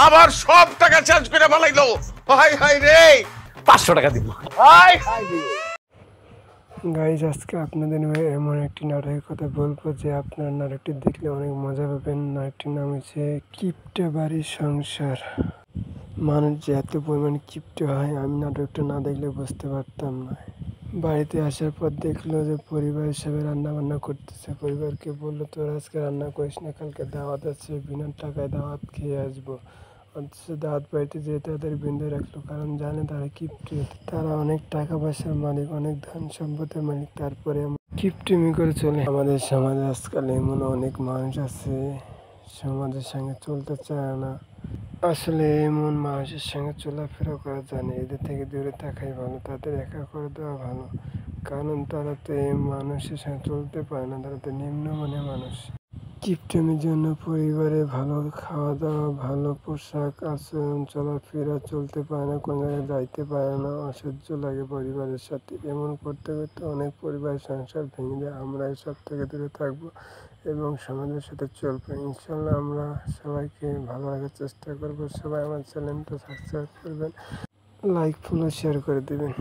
আমার সব টাকা চার্জ করে ফেলাইলো। হাই হাই রে, 500 টাকা দিব। হাই হাই রে গাইজ, আজকে আপনাদের এমন একটি নাটকের কথা বলবো যে আপনার নাটকটি দেখলে অনেক মজা পাবেন। নাটকটির নাম হচ্ছে কিপ্টে বাড়ির সংসার। মানুষ যে এত পরিমাণ কিপ্টে হয় আমি নাটকটা না দেখলে বুঝতে পারতাম না। বাড়িতে আসার পর দেখলো যে পরিবার হিসেবে রান্না বান্না করতেছে। পরিবারকে বললো, তোর আজকে রান্না করিস না, কালকে দাওয়াত আছে, বিনা টাকায় দাওয়াত খেয়ে আসবো। অথচ দাওয়াত বাড়িতে যেয়ে তাদের বেঁধে রাখলো, কারণ জানে তারা কিপ্টে, তারা অনেক টাকা পয়সার মালিক, অনেক ধন সম্পদের মালিক, তারপরে কিপ্টেমি করে চলে। আমাদের সমাজে আজকাল এমন অনেক মানুষ আছে সমাজের সঙ্গে চলতে চায় না। আসলে এমন মানুষের সঙ্গে চলাফেরা করা যায় না, এদের থেকে দূরে থাকাই ভালো, তাদের একা করে দেওয়া ভালো। কারণ তারা তো এই মানুষের সঙ্গে চলতে পারে না, তারা তো নিম্নমানের মানুষ। কিপ্টেমির জন্য পরিবারে ভালো খাওয়া দাওয়া, ভালো পোশাক আচরণ, চলাফেরা, চলতে পারে না, কোনো জায়গায় যাইতে পারে না, অসহ্য লাগে পরিবারের সাথে। এমন করতে করতে অনেক পরিবার সংসার ভেঙে যায়। আমরা এসব থেকে দূরে থাকবো এবং সমাজের সাথে চলবো। ইনশাল্লাহ আমরা সবাইকে ভালো রাখার চেষ্টা করবো। সবাই আমার চ্যানেলটা সাবস্ক্রাইব করবেন, লাইক ফলো শেয়ার করে দেবেন।